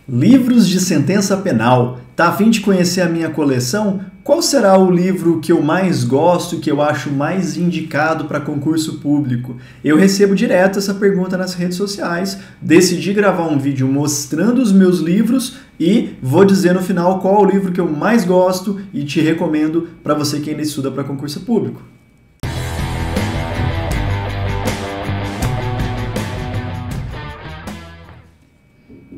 Livros de sentença penal. Tá a fim de conhecer a minha coleção? Qual será o livro que eu mais gosto e que eu acho mais indicado para concurso público? Eu recebo direto essa pergunta nas redes sociais, decidi gravar um vídeo mostrando os meus livros e vou dizer no final qual é o livro que eu mais gosto e te recomendo para você que ainda estuda para concurso público.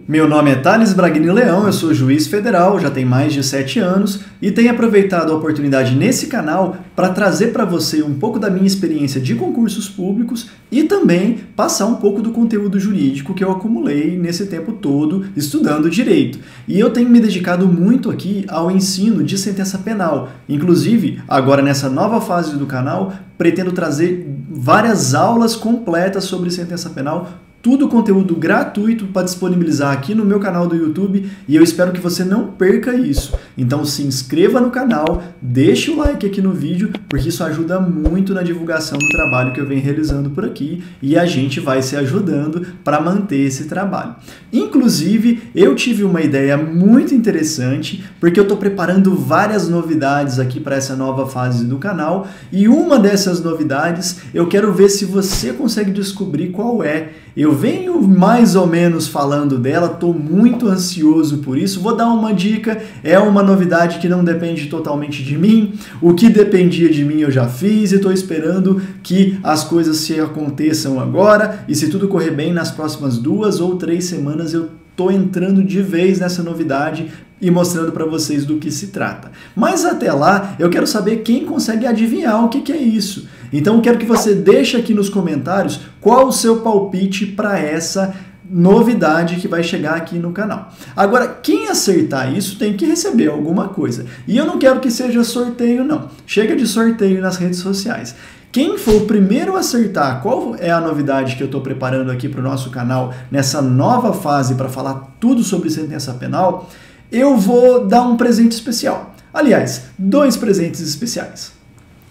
Meu nome é Thales Braghini Leão, eu sou juiz federal, já tem mais de 7 anos e tenho aproveitado a oportunidade nesse canal para trazer para você um pouco da minha experiência de concursos públicos e também passar um pouco do conteúdo jurídico que eu acumulei nesse tempo todo estudando direito. E eu tenho me dedicado muito aqui ao ensino de sentença penal. Inclusive, agora nessa nova fase do canal, pretendo trazer várias aulas completas sobre sentença penal, tudo conteúdo gratuito para disponibilizar aqui no meu canal do YouTube e eu espero que você não perca isso. Então se inscreva no canal, deixe o like aqui no vídeo, porque isso ajuda muito na divulgação do trabalho que eu venho realizando por aqui e a gente vai se ajudando para manter esse trabalho. Inclusive, eu tive uma ideia muito interessante, porque eu estou preparando várias novidades aqui para essa nova fase do canal e uma dessas novidades eu quero ver se você consegue descobrir qual é. Eu venho mais ou menos falando dela, estou muito ansioso por isso. Vou dar uma dica, é uma novidade que não depende totalmente de mim. O que dependia de mim eu já fiz e estou esperando que as coisas se aconteçam agora. E se tudo correr bem, nas próximas 2 ou 3 semanas eu estou entrando de vez nessa novidade e mostrando para vocês do que se trata. Mas até lá, eu quero saber quem consegue adivinhar o que é isso. Então eu quero que você deixe aqui nos comentários qual o seu palpite para essa novidade que vai chegar aqui no canal. Agora, quem acertar isso tem que receber alguma coisa. E eu não quero que seja sorteio, não. Chega de sorteio nas redes sociais. Quem for o primeiro a acertar qual é a novidade que eu estou preparando aqui para o nosso canal nessa nova fase para falar tudo sobre sentença penal, eu vou dar um presente especial. Aliás, 2 presentes especiais.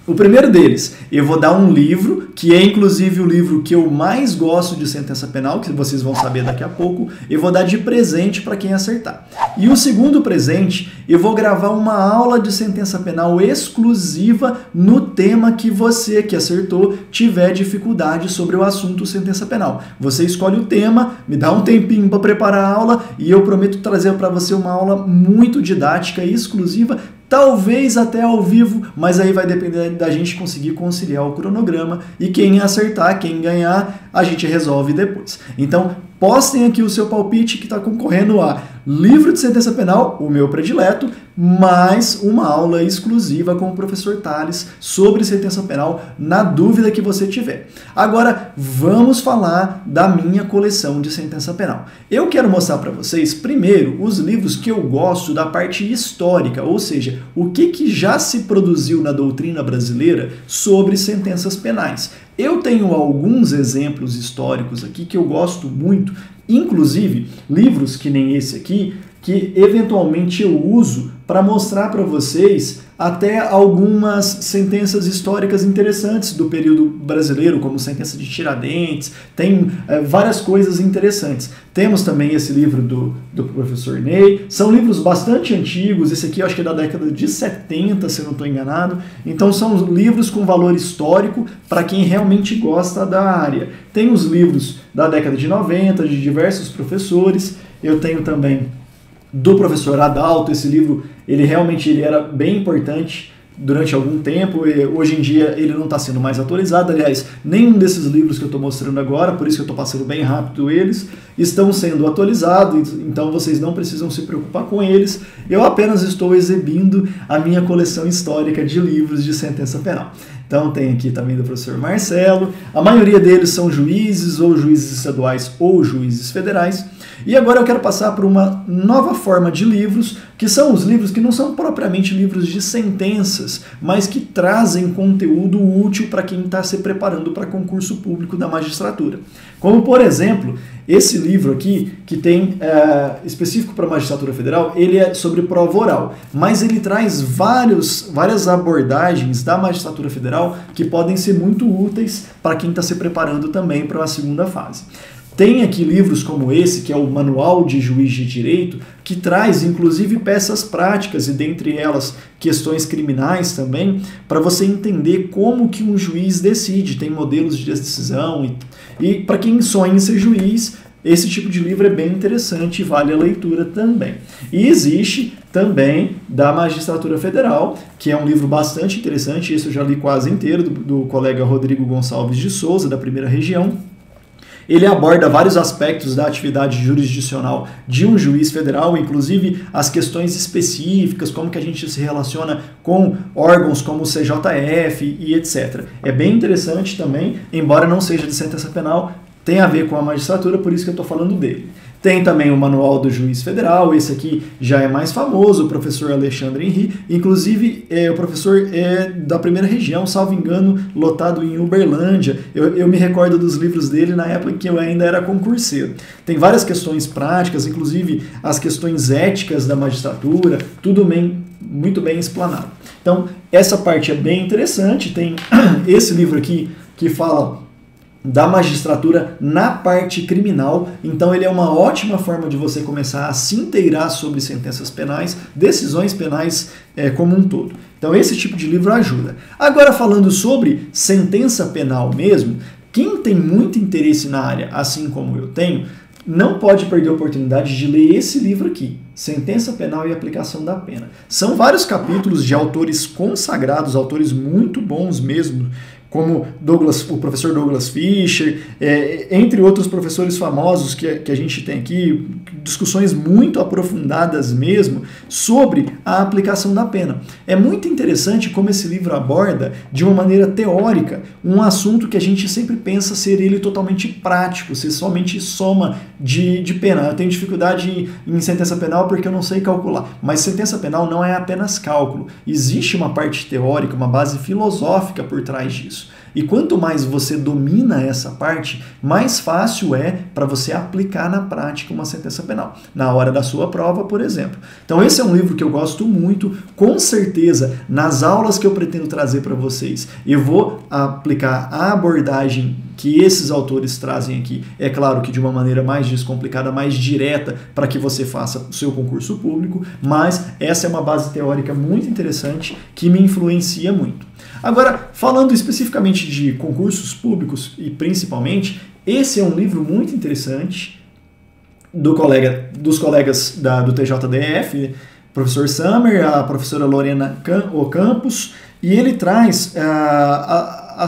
O primeiro deles, eu vou dar um livro, que é inclusive o livro que eu mais gosto de sentença penal, que vocês vão saber daqui a pouco, eu vou dar de presente para quem acertar. E o segundo presente, eu vou gravar uma aula de sentença penal exclusiva no tema que você que acertou tiver dificuldade sobre o assunto sentença penal. Você escolhe o tema, me dá um tempinho para preparar a aula e eu prometo trazer para você uma aula muito didática e exclusiva, talvez até ao vivo, mas aí vai depender da gente conseguir conciliar o cronograma e quem acertar, quem ganhar, a gente resolve depois. Então, postem aqui o seu palpite que está concorrendo a livro de sentença penal, o meu predileto, mais uma aula exclusiva com o professor Thales sobre sentença penal, na dúvida que você tiver. Agora, vamos falar da minha coleção de sentença penal. Eu quero mostrar para vocês, primeiro, os livros que eu gosto da parte histórica, ou seja, o que já se produziu na doutrina brasileira sobre sentenças penais. Eu tenho alguns exemplos históricos aqui que eu gosto muito, inclusive livros que nem esse aqui, que eventualmente eu uso para mostrar para vocês até algumas sentenças históricas interessantes do período brasileiro, como sentença de Tiradentes, tem várias coisas interessantes. Temos também esse livro do professor Ney, são livros bastante antigos, esse aqui eu acho que é da década de 70, se eu não estou enganado, então são livros com valor histórico para quem realmente gosta da área. Tem os livros da década de 90, de diversos professores, eu tenho também do professor Adalto, esse livro ele era bem importante durante algum tempo, e hoje em dia ele não está sendo mais atualizado, aliás, nenhum desses livros que eu estou mostrando agora, por isso que eu estou passando bem rápido eles, estão sendo atualizados, então vocês não precisam se preocupar com eles, eu apenas estou exibindo a minha coleção histórica de livros de sentença penal. Então tem aqui também do professor Marcelo, a maioria deles são juízes, ou juízes estaduais, ou juízes federais. E agora eu quero passar por uma nova forma de livros, que são os livros que não são propriamente livros de sentenças, mas que trazem conteúdo útil para quem está se preparando para concurso público da magistratura. Como, por exemplo, esse livro aqui, que tem específico para a magistratura federal, ele é sobre prova oral, mas ele traz várias abordagens da magistratura federal que podem ser muito úteis para quem está se preparando também para a segunda fase. Tem aqui livros como esse, que é o Manual de Juiz de Direito, que traz inclusive peças práticas e dentre elas questões criminais também, para você entender como que um juiz decide, tem modelos de decisão e para quem sonha em ser juiz, esse tipo de livro é bem interessante e vale a leitura também. E existe também da Magistratura Federal, que é um livro bastante interessante, esse eu já li quase inteiro, do colega Rodrigo Gonçalves de Souza, da Primeira Região. Ele aborda vários aspectos da atividade jurisdicional de um juiz federal, inclusive as questões específicas, como que a gente se relaciona com órgãos como o CJF e etc. É bem interessante também, embora não seja de sentença penal, tem a ver com a magistratura, por isso que eu estou falando dele. Tem também o Manual do Juiz Federal, esse aqui já é mais famoso, o professor Alexandre Henry, inclusive o professor é da Primeira Região, salvo engano, lotado em Uberlândia. Eu me recordo dos livros dele na época em que eu ainda era concurseiro. Tem várias questões práticas, inclusive as questões éticas da magistratura, tudo bem, muito bem explanado. Então, essa parte é bem interessante. Tem esse livro aqui que fala da magistratura na parte criminal, então ele é uma ótima forma de você começar a se inteirar sobre sentenças penais, decisões penais como um todo. Então esse tipo de livro ajuda. Agora falando sobre sentença penal mesmo, quem tem muito interesse na área, assim como eu tenho, não pode perder a oportunidade de ler esse livro aqui, Sentença Penal e Aplicação da Pena. São vários capítulos de autores consagrados, autores muito bons mesmo, como o professor Douglas Fischer, entre outros professores famosos que a gente tem aqui, discussões muito aprofundadas mesmo sobre a aplicação da pena. É muito interessante como esse livro aborda, de uma maneira teórica, um assunto que a gente sempre pensa ser ele totalmente prático, ser somente soma de pena. Eu tenho dificuldade em sentença penal porque eu não sei calcular, mas sentença penal não é apenas cálculo. Existe uma parte teórica, uma base filosófica por trás disso. E quanto mais você domina essa parte, mais fácil é para você aplicar na prática uma sentença penal, na hora da sua prova, por exemplo. Então esse é um livro que eu gosto muito, com certeza, nas aulas que eu pretendo trazer para vocês, eu vou aplicar a abordagem que esses autores trazem aqui, é claro que de uma maneira mais descomplicada, mais direta, para que você faça o seu concurso público, mas essa é uma base teórica muito interessante que me influencia muito. Agora, falando especificamente de concursos públicos e principalmente, esse é um livro muito interessante dos colegas do TJDF, professor Summer, a professora Lorena Ocampos, e ele traz a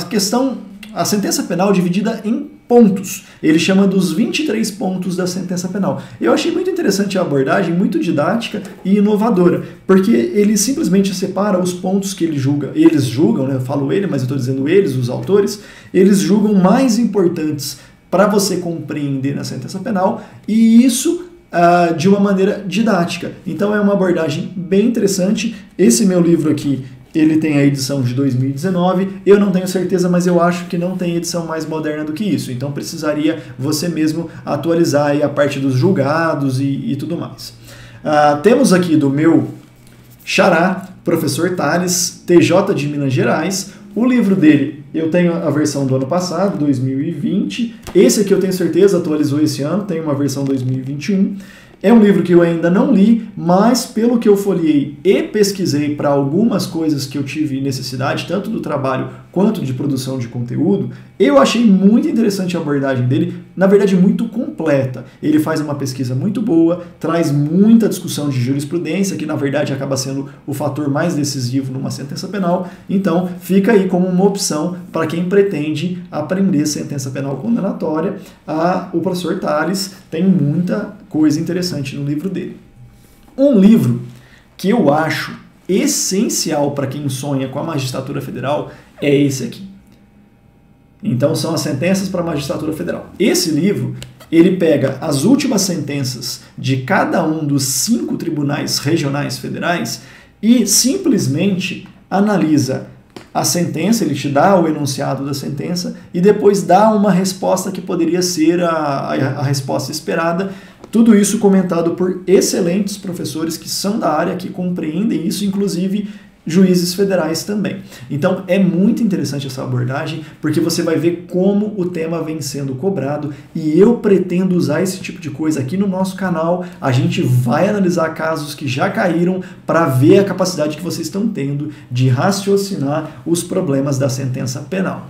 sentença penal dividida em pontos. Ele chama dos 23 pontos da sentença penal. Eu achei muito interessante a abordagem, muito didática e inovadora, porque ele simplesmente separa os pontos que eles julgam, né? Eu falo ele, mas eu estou dizendo eles, os autores, eles julgam mais importantes para você compreender na sentença penal, e isso de uma maneira didática. Então é uma abordagem bem interessante. Esse meu livro aqui, ele tem a edição de 2019, eu não tenho certeza, mas eu acho que não tem edição mais moderna do que isso, então precisaria você mesmo atualizar aí a parte dos julgados e tudo mais. Temos aqui do meu xará, professor Tales, TJ de Minas Gerais, o livro dele, eu tenho a versão do ano passado, 2020, esse aqui eu tenho certeza atualizou esse ano, tem uma versão 2021, é um livro que eu ainda não li, mas pelo que eu folhei e pesquisei para algumas coisas que eu tive necessidade, tanto do trabalho quanto de produção de conteúdo, eu achei muito interessante a abordagem dele, na verdade muito completa. Ele faz uma pesquisa muito boa, traz muita discussão de jurisprudência, que na verdade acaba sendo o fator mais decisivo numa sentença penal, então fica aí como uma opção para quem pretende aprender sentença penal condenatória. O professor Tales tem muita coisa interessante no livro dele. Um livro que eu acho essencial para quem sonha com a magistratura federal é esse aqui. Então são as sentenças para a magistratura federal. Esse livro, ele pega as últimas sentenças de cada um dos 5 tribunais regionais federais e simplesmente analisa a sentença, ele te dá o enunciado da sentença e depois dá uma resposta que poderia ser a resposta esperada. Tudo isso comentado por excelentes professores que são da área, que compreendem isso, inclusive juízes federais também. Então é muito interessante essa abordagem, porque você vai ver como o tema vem sendo cobrado, e eu pretendo usar esse tipo de coisa aqui no nosso canal. A gente vai analisar casos que já caíram para ver a capacidade que vocês estão tendo de raciocinar os problemas da sentença penal.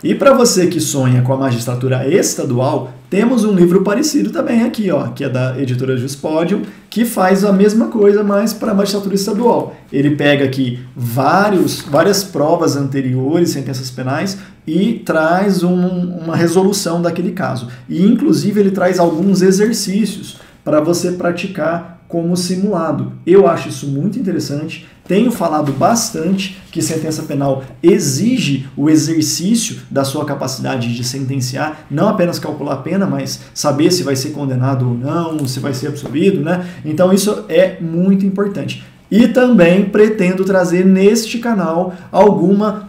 E para você que sonha com a magistratura estadual, temos um livro parecido também aqui, ó, que é da editora Juspodium, que faz a mesma coisa, mas para a magistratura estadual. Ele pega aqui várias provas anteriores, sentenças penais, e traz uma resolução daquele caso. E, inclusive, ele traz alguns exercícios para você praticar como simulado. Eu acho isso muito interessante. Tenho falado bastante que sentença penal exige o exercício da sua capacidade de sentenciar, não apenas calcular a pena, mas saber se vai ser condenado ou não, se vai ser absolvido, né? Então isso é muito importante. E também pretendo trazer neste canal alguma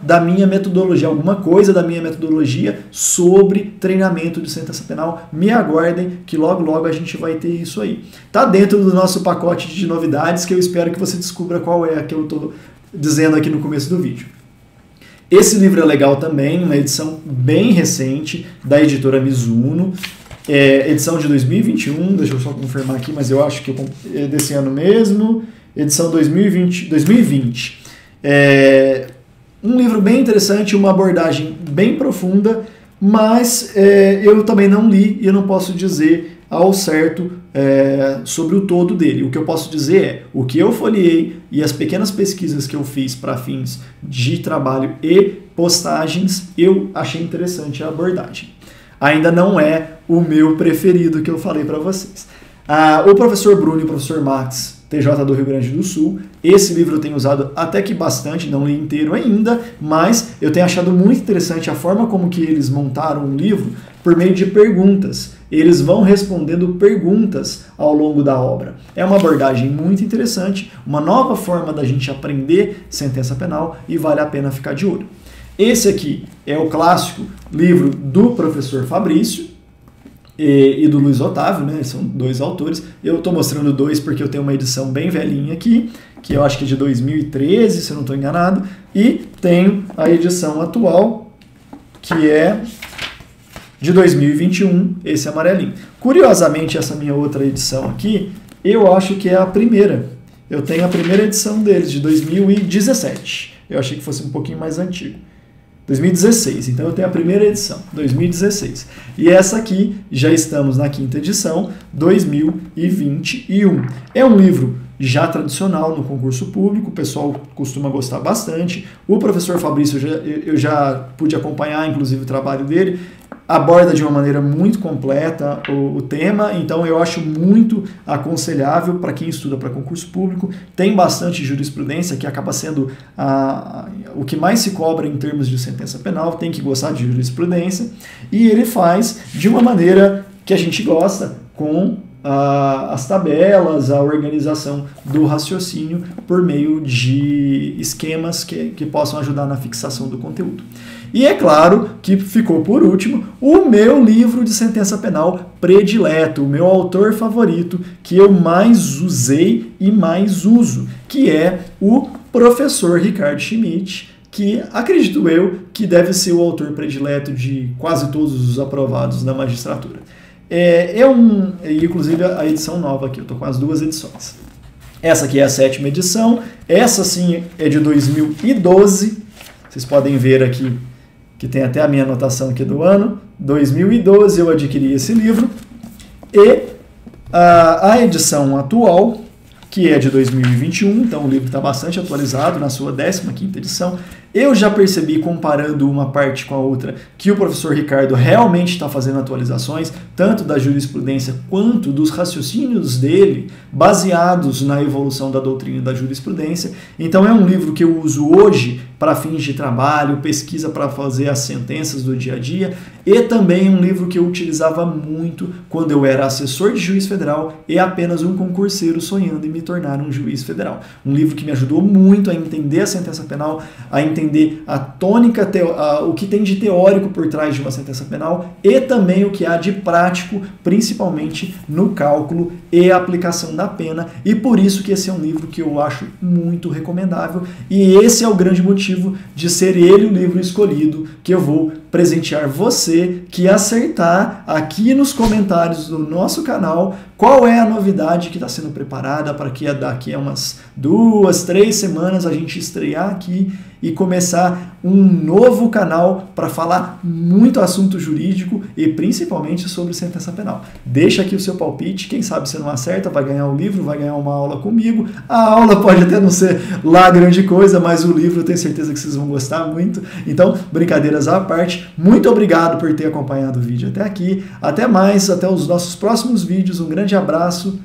coisa da minha metodologia sobre treinamento de sentença penal. Me aguardem que logo a gente vai ter isso aí. Tá dentro do nosso pacote de novidades que eu espero que você descubra qual é a que eu estou dizendo aqui no começo do vídeo. Esse livro é legal também, uma edição bem recente da editora Mizuno. Edição de 2021, deixa eu só confirmar aqui, mas eu acho que é desse ano mesmo. Edição 2020. Um livro bem interessante, uma abordagem bem profunda, mas eu também não li e eu não posso dizer ao certo sobre o todo dele. O que eu posso dizer é o que eu folheei e as pequenas pesquisas que eu fiz para fins de trabalho e postagens, eu achei interessante a abordagem. Ainda não é o meu preferido que eu falei para vocês. O professor Bruno e o professor Max, TJ do Rio Grande do Sul. Esse livro eu tenho usado até que bastante, não li inteiro ainda, mas eu tenho achado muito interessante a forma como que eles montaram o livro por meio de perguntas. Eles vão respondendo perguntas ao longo da obra. É uma abordagem muito interessante, uma nova forma da gente aprender sentença penal e vale a pena ficar de olho. Esse aqui é o clássico livro do professor Fabrício e do Luiz Otávio, né? São dois autores. Eu estou mostrando dois porque eu tenho uma edição bem velhinha aqui, que eu acho que é de 2013, se eu não estou enganado, e tenho a edição atual, que é de 2021, esse amarelinho. Curiosamente, essa minha outra edição aqui, eu acho que é a primeira. Eu tenho a primeira edição deles, de 2017. Eu achei que fosse um pouquinho mais antigo. 2016, então eu tenho a primeira edição, 2016. E essa aqui, já estamos na quinta edição, 2021. É um livro já tradicional no concurso público, o pessoal costuma gostar bastante. O professor Fabrício, eu já pude acompanhar, inclusive, o trabalho dele. Aborda de uma maneira muito completa o tema, então eu acho muito aconselhável para quem estuda para concurso público. Tem bastante jurisprudência, que acaba sendo o que mais se cobra em termos de sentença penal, tem que gostar de jurisprudência, e ele faz de uma maneira que a gente gosta, com as tabelas, a organização do raciocínio por meio de esquemas que possam ajudar na fixação do conteúdo. E é claro que ficou por último o meu livro de sentença penal predileto, o meu autor favorito, que eu mais usei e mais uso, que é o professor Ricardo Schmidt, que acredito eu que deve ser o autor predileto de quase todos os aprovados da magistratura. Inclusive a edição nova aqui, eu estou com as duas edições. Essa aqui é a 7ª edição, essa sim é de 2012, vocês podem ver aqui que tem até a minha anotação aqui do ano, 2012 eu adquiri esse livro, e a edição atual, que é de 2021, então o livro está bastante atualizado, na sua 15ª edição. Eu já percebi, comparando uma parte com a outra, que o professor Ricardo realmente está fazendo atualizações, tanto da jurisprudência quanto dos raciocínios dele, baseados na evolução da doutrina e da jurisprudência. Então é um livro que eu uso hoje para fins de trabalho, pesquisa para fazer as sentenças do dia a dia, e também um livro que eu utilizava muito quando eu era assessor de juiz federal e apenas um concurseiro sonhando em me tornar um juiz federal. Um livro que me ajudou muito a entender a sentença penal, a entender a tônica, o que tem de teórico por trás de uma sentença penal e também o que há de prático, principalmente no cálculo e aplicação da pena, e por isso que esse é um livro que eu acho muito recomendável, e esse é o grande motivo de ser ele o livro escolhido que eu vou presentear você que acertar aqui nos comentários do nosso canal qual é a novidade que está sendo preparada para que daqui a umas 2, 3 semanas a gente estrear aqui e começar um novo canal para falar muito assunto jurídico e principalmente sobre sentença penal. Deixa aqui o seu palpite, quem sabe você não acerta, vai ganhar um livro, vai ganhar uma aula comigo. A aula pode até não ser lá grande coisa, mas o livro eu tenho certeza que vocês vão gostar muito. Então, brincadeiras à parte, muito obrigado por ter acompanhado o vídeo até aqui. Até mais, até os nossos próximos vídeos. Um grande abraço